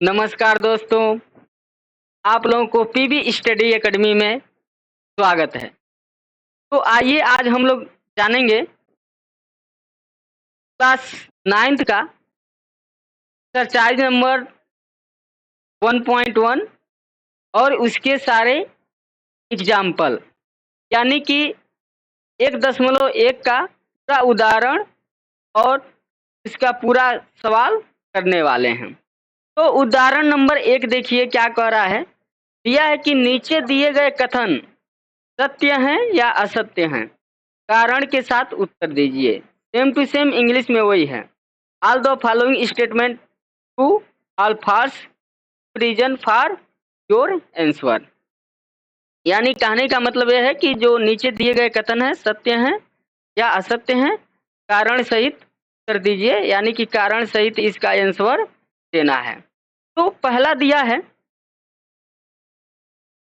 नमस्कार दोस्तों, आप लोगों को पीबी स्टडी एकेडमी में स्वागत है। तो आइए आज हम लोग जानेंगे क्लास 9th का एक्सरसाइज नंबर 1.1 और उसके सारे एग्जाम्पल यानी कि 1.1 का पूरा उदाहरण और इसका पूरा सवाल करने वाले हैं। तो उदाहरण नंबर 1 देखिए क्या कह रहा है। दिया है कि नीचे दिए गए कथन सत्य हैं या असत्य हैं, कारण के साथ उत्तर दीजिए। सेम टू सेम इंग्लिश में वही है। All the following statement true, all false, reason for your answer. यानी कहने का मतलब यह है कि जो नीचे दिए गए कथन हैं सत्य हैं या असत्य हैं, कारण सहित उत्तर दीजिए। यानी कि कारण सहित इसका आंसर देना है। तो पहला दिया है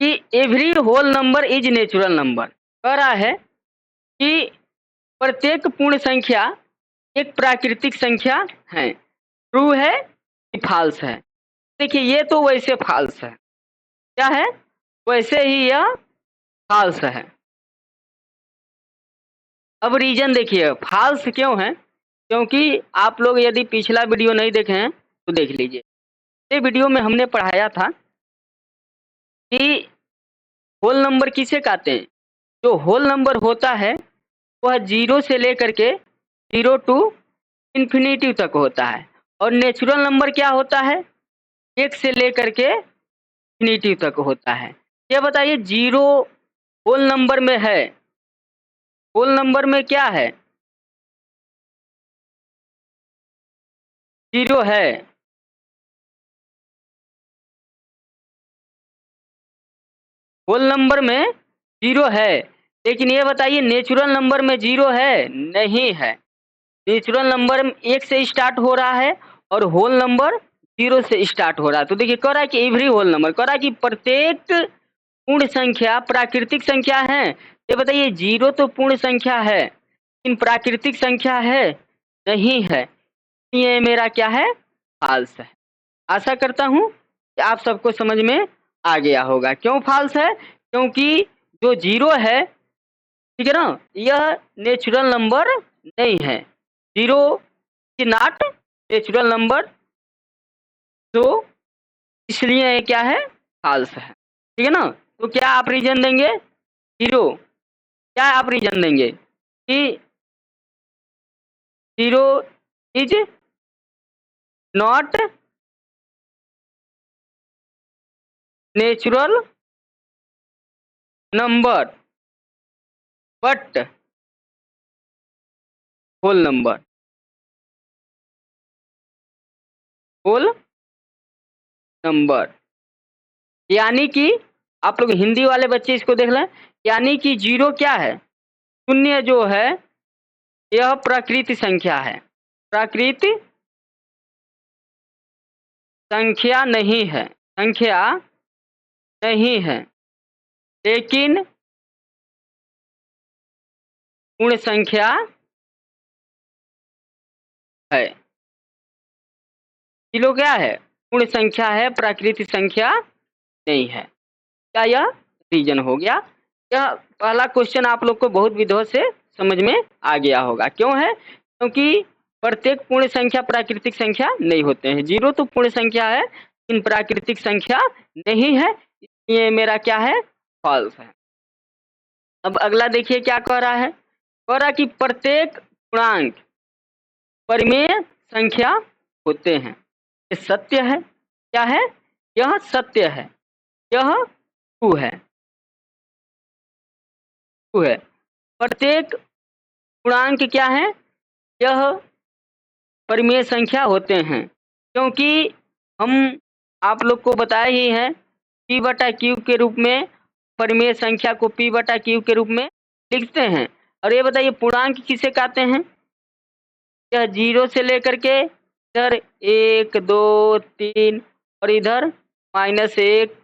कि every whole number is natural number. कह रहा है कि प्रत्येक पूर्ण संख्या एक प्राकृतिक संख्या है। ट्रू है कि फॉल्स है? देखिए ये तो वैसे फॉल्स है। क्या है? वैसे ही यह फॉल्स है। अब रीजन देखिए फॉल्स क्यों है, क्योंकि आप लोग यदि पिछला वीडियो नहीं देखे हैं तो देख लीजिए। ये वीडियो में हमने पढ़ाया था कि होल नंबर किसे कहते हैं। जो होल नंबर होता है वह 0 से लेकर के 0 टू इन्फिनिटी तक होता है, और नेचुरल नंबर क्या होता है 1 से लेकर के इन्फिनिटी तक होता है। ये बताइए 0 होल नंबर में है, होल नंबर में क्या है 0 है। होल नंबर में 0 है, लेकिन ये बताइए नेचुरल नंबर में 0 है? नहीं है। नेचुरल नंबर 1 से स्टार्ट हो रहा है और होल नंबर 0 से स्टार्ट हो रहा है। तो देखिए कह रहा है कि एवरी होल नंबर, कह रहा है कि प्रत्येक पूर्ण संख्या प्राकृतिक संख्या है। ये बताइए 0 तो पूर्ण संख्या है लेकिन प्राकृतिक संख्या है? नहीं है। ये मेरा क्या है? फॉल्स है। आशा करता हूँ कि आप सबको समझ में आ गया होगा। क्यों फॉल्स है? क्योंकि जो 0 है, ठीक है ना, यह नेचुरल नंबर नहीं है। 0 इज नॉट नेचुरल नंबर, तो इसलिए ये क्या है? फॉल्स है। ठीक है ना। तो क्या आप रीजन देंगे? 0। क्या आप रीजन देंगे कि 0 is not natural number but whole number. Whole number यानी कि आप लोग हिंदी वाले बच्चे इसको देख लें। यानी कि 0 क्या है? शून्य जो है यह प्राकृतिक संख्या है। प्राकृतिक संख्या नहीं है, संख्या नहीं है, लेकिन पूर्ण संख्या है। 0 क्या है? पूर्ण संख्या है, प्राकृतिक संख्या नहीं है। क्या यह रीजन हो गया? यह पहला क्वेश्चन आप लोग को बहुत विधि से समझ में आ गया होगा। क्यों है? क्योंकि प्रत्येक पूर्ण संख्या प्राकृतिक संख्या नहीं होते हैं। 0 तो पूर्ण संख्या है लेकिन प्राकृतिक संख्या नहीं है, इसलिए मेरा क्या है? फॉल्स है। अब अगला देखिए क्या कह रहा है। कह रहा कि प्रत्येक पूर्णांक परिमेय संख्या होते हैं। ये सत्य है। क्या है? यह सत्य है। यह ट्रू है। ट्रू है। प्रत्येक पूर्णांक क्या है? यह परिमेय संख्या होते हैं, क्योंकि हम आप लोग को बताए ही हैं p बटा क्यू के रूप में परिमेय संख्या को p बटा क्यू के रूप में लिखते हैं। और ये बताइए पूर्णांक किसे कहते हैं? यह 0 से लेकर के इधर 1 2 3 और इधर -1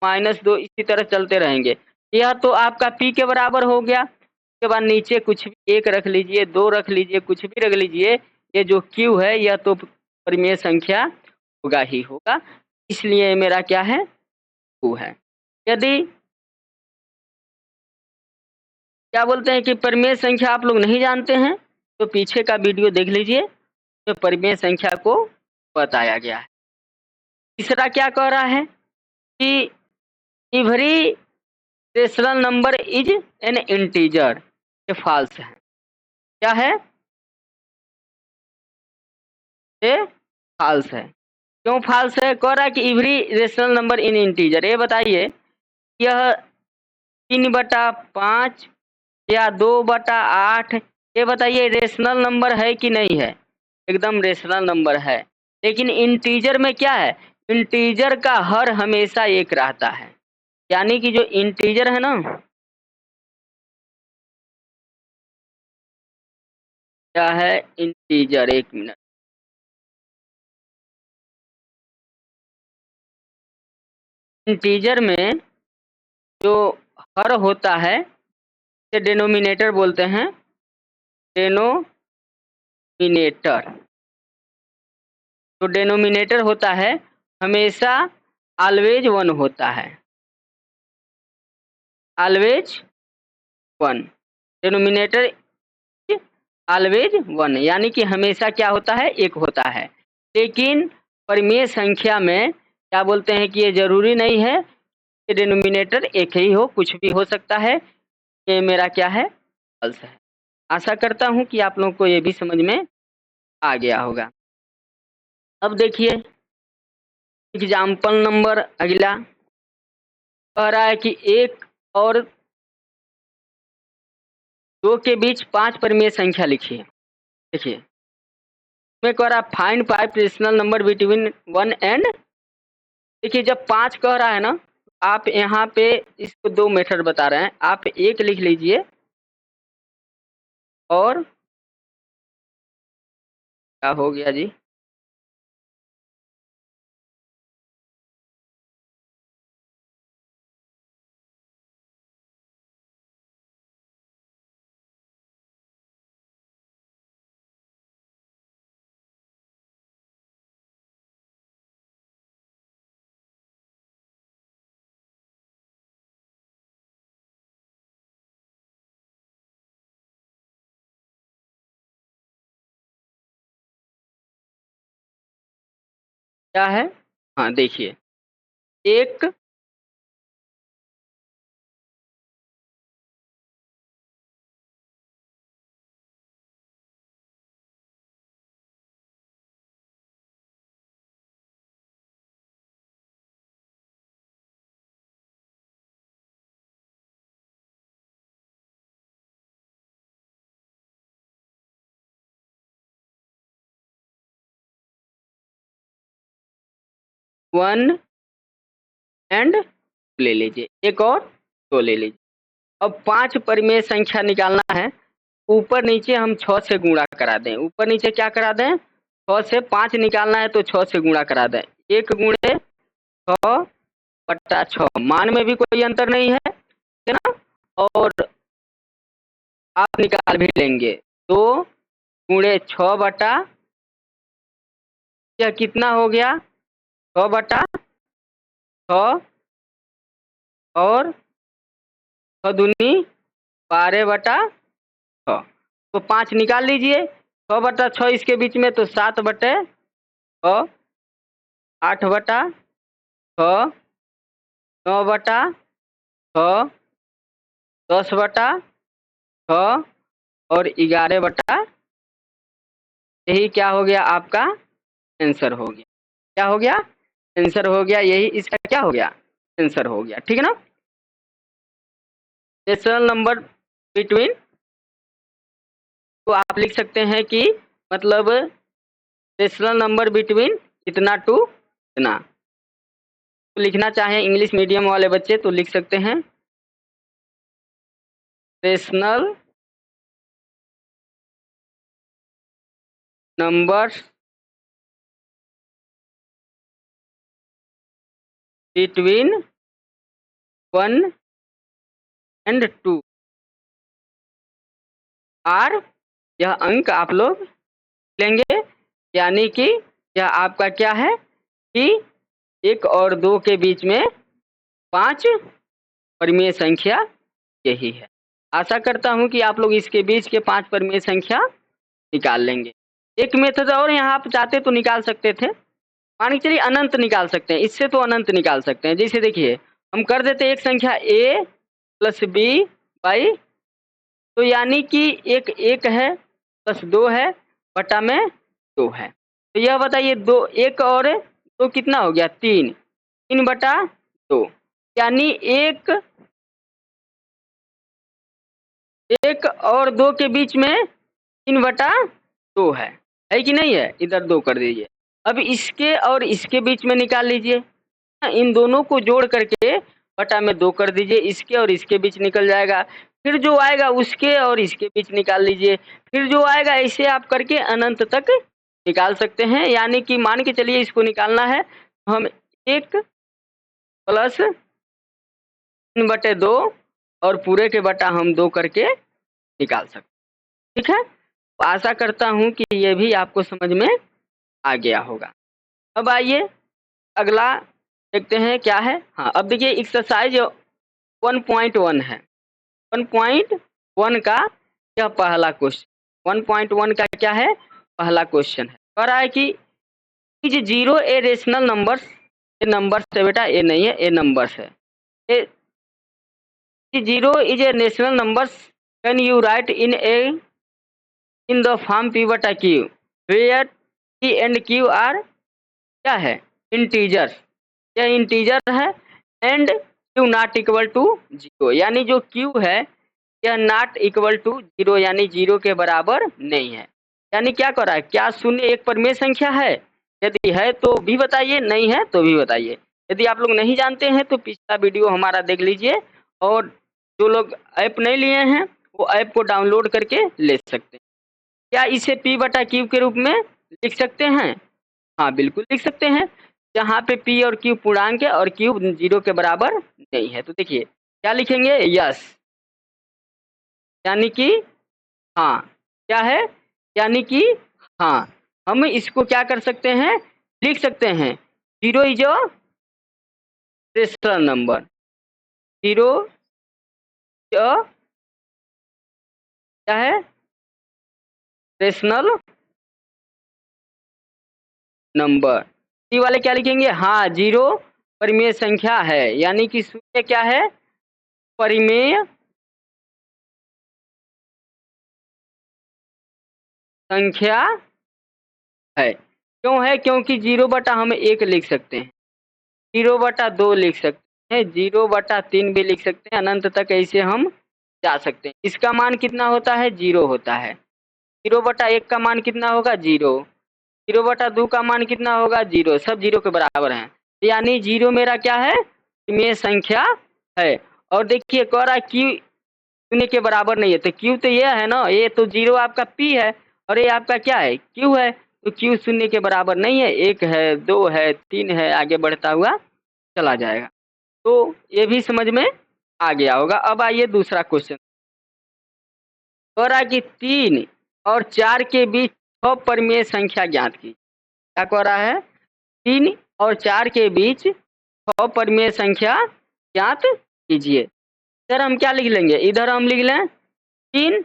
-2 इसी तरह चलते रहेंगे। यह तो आपका p के बराबर हो गया। उसके बाद नीचे कुछ भी 1 रख लीजिए, 2 रख लीजिए, कुछ भी रख लीजिए, ये जो q है यह तो परिमेय संख्या होगा ही होगा। इसलिए मेरा क्या है 2 है। यदि क्या बोलते हैं कि परिमेय संख्या आप लोग नहीं जानते हैं तो पीछे का वीडियो देख लीजिए, तो परिमेय संख्या को बताया गया है। तीसरा क्या कह रहा है कि every rational number is an integer, ये फॉल्स है। क्या है? ये फॉल्स है। क्यों फॉल्स है? कह रहा है कि every rational number in integer. ये बताइए यह 3/5 या 2/8, ये बताइए रेशनल नंबर है कि नहीं है? एकदम रेशनल नंबर है। लेकिन इंटीजर में क्या है? इंटीजर का हर हमेशा 1 रहता है। यानी कि जो इंटीजर है ना, क्या है इंटीजर, 1 मिनट। इंटीजर में जो हर होता है इसे डिनोमिनेटर बोलते हैं। डिनोमिनेटर, जो डिनोमिनेटर होता है हमेशा ऑलवेज 1 होता है। ऑलवेज 1, डिनोमिनेटर ऑलवेज 1, यानी कि हमेशा क्या होता है 1 होता है। लेकिन परिमेय संख्या में क्या बोलते हैं कि ये जरूरी नहीं है कि डिनोमिनेटर 1 ही हो, कुछ भी हो सकता है। ये मेरा क्या है फॉल्स है। आशा करता हूँ कि आप लोगों को ये भी समझ में आ गया होगा। अब देखिए एग्जाम्पल नंबर अगला कह रहा है कि 1 और 2 के बीच 5 परिमेय संख्या लिखिए। देखिए मैं कह रहा find 5 rational number between 1 and, देखिए जब 5 कह रहा है ना, आप यहाँ पे इसको 2 मेथड बता रहे हैं। आप 1 लिख लीजिए और क्या हो गया जी, क्या है? हाँ देखिए 1 1 एंड ले लीजिए, 1 और 2 ले लीजिए। अब 5 परिमेय संख्या निकालना है। ऊपर नीचे हम 6 से गुणा करा दें। ऊपर नीचे क्या करा दें? 6 से 5 निकालना है तो 6 से गुणा करा दें। 1 गुणे 6/6, मान में भी कोई अंतर नहीं है ना? और आप निकाल भी लेंगे 2 गुणे 6/, यह कितना हो गया 6/6 और 6 दूनी 12/6। तो 5 निकाल लीजिए, 6/6 इसके बीच में तो 7/6, 8/6, 9/6, 10/6 और 11/, यही क्या हो गया आपका आंसर हो गया। क्या हो गया? आंसर हो गया। यही इसका क्या हो गया? आंसर हो गया। ठीक है ना? रेशनल नंबर बिटवीन, तो आप लिख सकते हैं कि मतलब रेशनल नंबर बिटवीन इतना टू इतना। तो लिखना चाहें इंग्लिश मीडियम वाले बच्चे तो लिख सकते हैं rational number between 1 and 2 are, यह अंक आप लोग लेंगे। यानी कि यह आपका क्या है कि 1 और 2 के बीच में 5 परिमेय संख्या यही है। आशा करता हूं कि आप लोग इसके बीच के 5 परिमेय संख्या निकाल लेंगे। एक मेथड और यहाँ आप चाहते तो निकाल सकते थे, मान के चलिए अनंत निकाल सकते हैं, इससे तो अनंत निकाल सकते हैं। जैसे देखिए हम कर देते एक संख्या a प्लस बी बाई, तो यानी कि एक 1 है प्लस 2 है बटा में 2 है। तो यह बताइए 2 1 और 2 कितना हो गया 3, 3 बटा 2, यानी 1 और 2 के बीच में 3 बटा 2 है कि नहीं है? इधर 2 कर दीजिए। अब इसके और इसके बीच में निकाल लीजिए, इन दोनों को जोड़ करके बटा में 2 कर दीजिए, इसके और इसके बीच निकल जाएगा। फिर जो आएगा उसके और इसके बीच निकाल लीजिए, फिर जो आएगा ऐसे आप करके अनंत तक निकाल सकते हैं। यानी कि मान के चलिए इसको निकालना है तो हम 1 प्लस 3 बटे 2 और पूरे के बटा हम 2 करके निकाल सकते हैं। ठीक है, तो आशा करता हूं कि ये भी आपको समझ में आ गया होगा। अब आइए अगला देखते हैं क्या है। हाँ, अब देखिए एक्सरसाइज 1.1 है। 1.1 का यह पहला क्वेश्चन, 1.1 का क्या है? पहला क्वेश्चन है। कह रहा है कि इज 0 ए रेशनल नंबर्स, ये नंबर्स है बेटा, ये नहीं है, ये नंबर्स है। 0 is a rational numbers can you write in the form P बटा Q where P and Q are क्या है? इंटीजर्स। यह इंटीजर है and Q not equal to 0, यानी जो क्यू है यह नॉट इक्वल टू 0, यानी 0 के बराबर नहीं है। यानी क्या कर रहा है? क्या शून्य एक परिमेय संख्या है? यदि है तो भी बताइए, नहीं है तो भी बताइए। यदि आप लोग नहीं जानते हैं तो पिछला वीडियो हमारा देख लीजिए, और जो लोग ऐप नहीं लिए हैं वो ऐप को डाउनलोड करके ले सकते हैं। क्या इसे पी बटा क्यू के रूप में लिख सकते हैं? हाँ बिल्कुल लिख सकते हैं, जहाँ पे पी और क्यू पूर्णांक है और क्यू 0 के बराबर नहीं है। तो देखिए क्या लिखेंगे? यस, यानी कि हाँ। क्या है? यानी कि हाँ। हम इसको क्या कर सकते हैं? लिख सकते हैं 0 इज अ रेशनल नंबर, 0 क्या है? Rational number. सी वाले क्या लिखेंगे? हाँ 0 परिमेय संख्या है, यानी कि शून्य क्या है? परिमेय संख्या है। क्यों है? क्योंकि 0 बटा हम 1 लिख सकते हैं, 0 बटा 2 लिख सकते हैं, 0 बटा 3 भी लिख सकते हैं, अनंत तक ऐसे हम जा सकते हैं। इसका मान कितना होता है? 0 होता है। 0 बटा 1 का मान कितना होगा? 0। 0 बटा 2 का मान कितना होगा? 0। सब 0 के बराबर हैं, यानी 0 मेरा क्या है? परिमेय संख्या है। और देखिए कह रहा है क्यू शून्य के बराबर नहीं है, तो क्यू तो ये है ना, ये तो 0 आपका पी है और ये आपका क्या है? क्यू है। तो क्यू शून्य के बराबर नहीं है, 1 है, 2 है, 3 है, आगे बढ़ता हुआ चला जाएगा। तो ये भी समझ में आ गया होगा। अब आइए दूसरा क्वेश्चन। कह रहा है कि 3 और 4 के बीच 6 परिमेय संख्या ज्ञात की। क्या कह रहा है? 3 और 4 के बीच 6 परिमेय संख्या ज्ञात कीजिए। इधर हम क्या लिख लेंगे? इधर हम लिख लें 3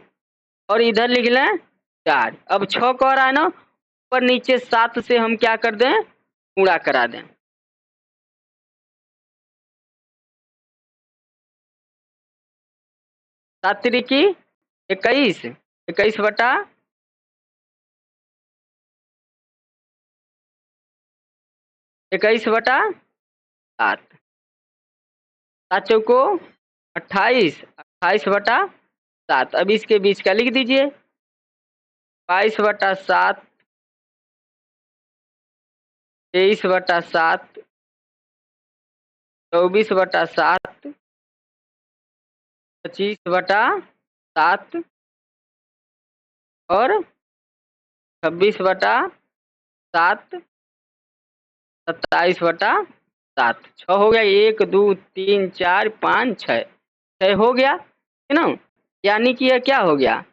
और इधर लिख लें 4। अब 6 कह रहा है ना, ऊपर नीचे 7 से हम क्या कर दें? गुणा करा दें। 7 तिरिकी 21, 21 बटा 21 बटा 7, 7 चौको 28, 28 बटा 7। अब इसके बीच का लिख दीजिए 22 बटा 7, 23 बटा 7, 24 बटा 7, 25 बटा 7 और 26 बटा 7, 27 बटा 7। 6 हो गया, 1 2 3 4 5 6, 6 हो गया है ना। यानी कि यह क्या हो गया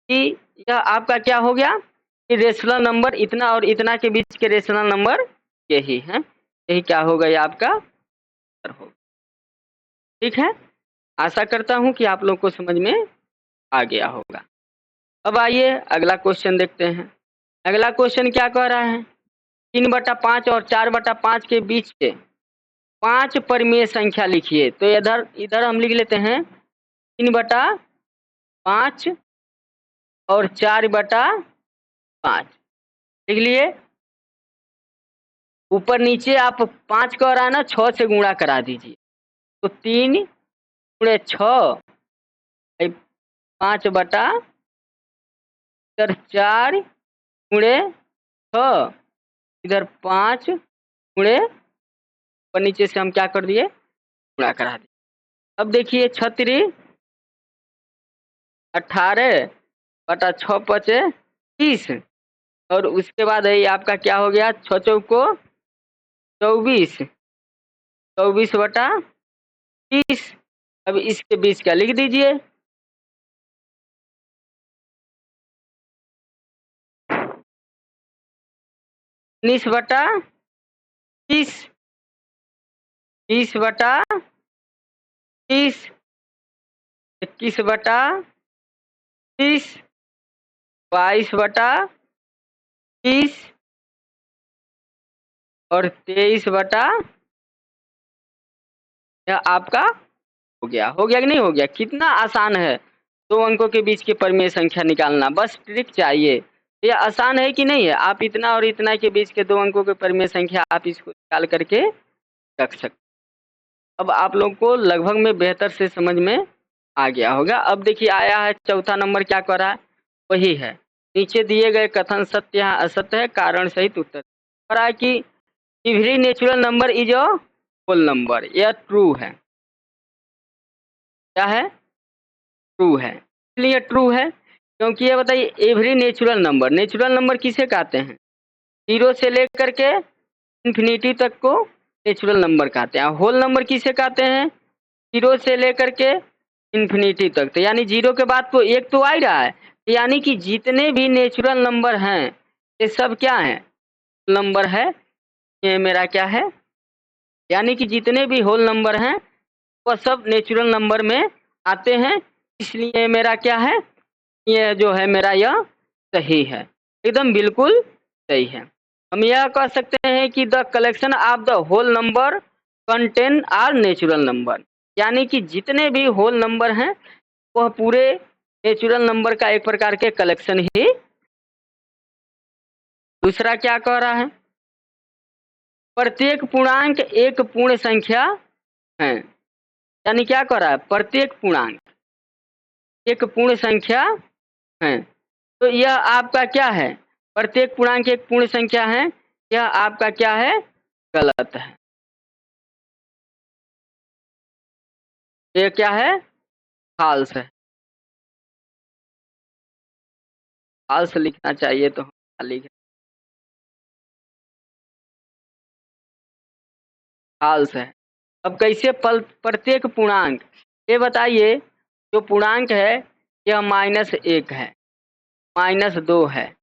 कि यह आपका क्या हो गया कि रेशनल नंबर इतना और इतना के बीच के रेशनल नंबर यही है। यही क्या होगा, ये आपका उत्तर होगा। ठीक है, आशा करता हूँ कि आप लोग को समझ में आ गया होगा। अब आइए अगला क्वेश्चन देखते हैं। अगला क्वेश्चन क्या कह रहा है, 3/5 और 4/5 के बीच के 5 परिमेय संख्या लिखिए। तो इधर इधर हम लिख लेते हैं 3/5 और 4/5 लिख लिए। ऊपर नीचे आप 5 कह रहा है ना, 6 से गुणा करा दीजिए। तो 3 गुणे 6 5/, इधर 4 गुणे 6, इधर 5 गुणे, ऊपर नीचे से हम क्या कर दिए, गुणा करा दिए। अब देखिए 36 18/6 पचे 30, और उसके बाद है आपका क्या हो गया, 6 चौको 24, 24/30। अब इसके बीच का लिख दीजिए, 19/30, 20/30, 21/30, 22/30 और 23/, यह आपका हो गया कि नहीं हो गया। कितना आसान है 2 अंकों के बीच के परिमेय संख्या निकालना, बस ट्रिक चाहिए। यह आसान है कि नहीं है। आप इतना और इतना के बीच के 2 अंकों के परिमेय संख्या आप इसको निकाल करके रख सकते। अब आप लोग को लगभग में बेहतर से समझ में आ गया होगा। अब देखिए आया है चौथा नंबर, क्या कर रहा है, वही है। नीचे दिए गए कथन सत्य या असत्य है, कारण सहित उत्तर कर रहा है कि every natural number is a whole number. यह ट्रू है। क्या है, ट्रू है। इसलिए ट्रू है क्योंकि ये बताइए एवरी नेचुरल नंबर किसे कहते हैं, 0 से लेकर के इन्फिनिटी तक को नेचुरल नंबर कहते हैं। होल नंबर किसे कहते हैं, 0 से लेकर के इन्फिनिटी तक। तो यानी 0 के बाद तो 1 तो आ ही रहा है, यानी कि जितने भी नेचुरल नंबर हैं ये सब क्या है, नंबर है। ये मेरा क्या है, यानी कि जितने भी होल नंबर हैं वह सब नेचुरल नंबर में आते हैं। इसलिए मेरा क्या है, ये जो है मेरा यह सही है, एकदम बिल्कुल सही है। हम यह कह सकते हैं कि the collection of the whole number contain are natural number, यानी कि जितने भी होल नंबर हैं वह पूरे नेचुरल नंबर का एक प्रकार के कलेक्शन ही। दूसरा क्या कह रहा है, प्रत्येक पूर्णांक एक पूर्ण संख्या है। यानी क्या कह रहा है, प्रत्येक पूर्णांक एक पूर्ण संख्या है। तो यह आपका क्या है, प्रत्येक पूर्णांक एक पूर्ण संख्या है, यह आपका क्या है, गलत है। यह क्या है, फाल्स है। फाल्स लिखना चाहिए तो हम लिखें फाल्स है। अब कैसे प्रत्येक पूर्णांक, ये बताइए जो पूर्णांक है यह -1 है, -2 है,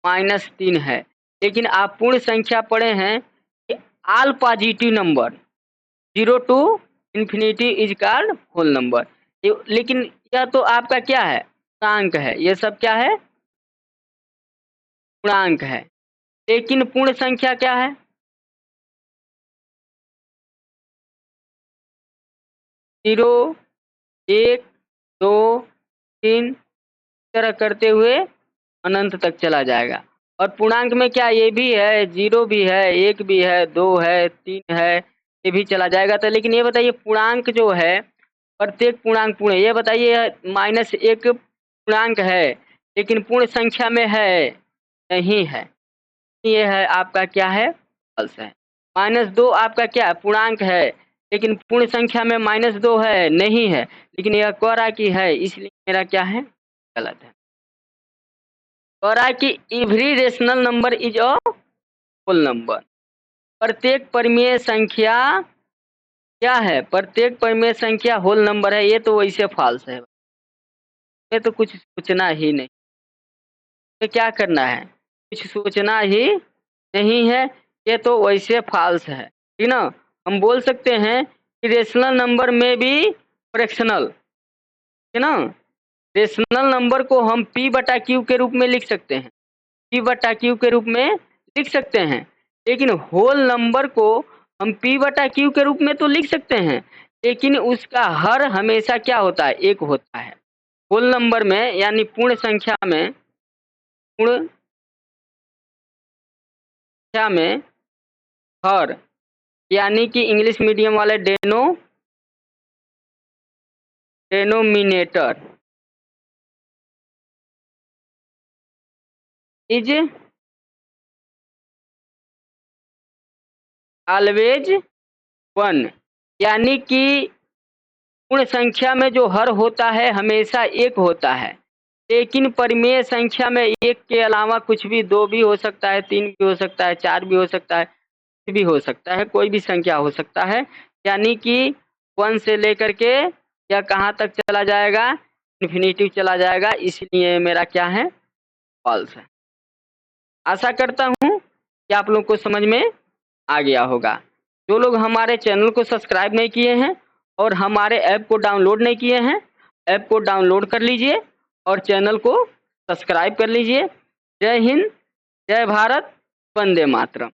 -3 है, लेकिन आप पूर्ण संख्या पढ़े हैं कि all positive number 0 to infinity is called whole number. लेकिन यह तो आपका क्या है, पूर्णांक है, ये सब क्या है, पूर्णांक है। लेकिन पूर्ण संख्या क्या है, 0 1 2 3 तरह करते हुए अनंत तक चला जाएगा। और पूर्णांक में क्या, ये भी है, 0 भी है, 1 भी है, 2 है, 3 है, ये भी चला जाएगा। तो लेकिन ये बताइए पूर्णांक जो है, प्रत्येक पूर्णांक पूर्ण, ये बताइए -1 पूर्णांक है लेकिन पूर्ण संख्या में है, नहीं है। ये है आपका क्या है, फॉल्स है। -2 आपका क्या है, पूर्णांक है लेकिन पूर्ण संख्या में -2 है, नहीं है, लेकिन यह कह रहा कि है, इसलिए मेरा क्या है, गलत है। कह रहा है कि every rational number is a whole number. प्रत्येक परिमेय संख्या क्या है, प्रत्येक परिमेय संख्या होल नंबर है, ये तो वैसे फॉल्स है। ये तो कुछ सोचना ही नहीं, तो क्या करना है, कुछ सोचना ही नहीं है, ये तो वैसे फॉल्स है। ठीक ना। हम बोल सकते हैं कि रेशनल नंबर में भी फ्रैक्शनल, है ना। रेशनल नंबर को हम p बटा क्यू के रूप में लिख सकते हैं, p बटा क्यू के रूप में लिख सकते हैं। लेकिन होल नंबर को हम p बटा क्यू के रूप में तो लिख सकते हैं, लेकिन उसका हर हमेशा क्या होता है, एक होता है। होल नंबर में यानी पूर्ण संख्या में हर यानी कि इंग्लिश मीडियम वाले डेनोमिनेटर इज ऑलवेज 1, यानी कि पूर्ण संख्या में जो हर होता है हमेशा एक होता है, लेकिन परिमेय संख्या में एक के अलावा कुछ भी, 2 भी हो सकता है, 3 भी हो सकता है, 4 भी हो सकता है, कुछ भी हो सकता है, कोई भी संख्या हो सकता है। यानी कि 1 से लेकर के यह कहाँ तक चला जाएगा, इन्फिनिटी चला जाएगा, इसलिए मेरा क्या है, फॉल्स है। आशा करता हूँ कि आप लोग को समझ में आ गया होगा। जो लोग हमारे चैनल को सब्सक्राइब नहीं किए हैं और हमारे ऐप को डाउनलोड नहीं किए हैं, ऐप को डाउनलोड कर लीजिए और चैनल को सब्सक्राइब कर लीजिए। जय हिंद, जय भारत, वंदे मातरम।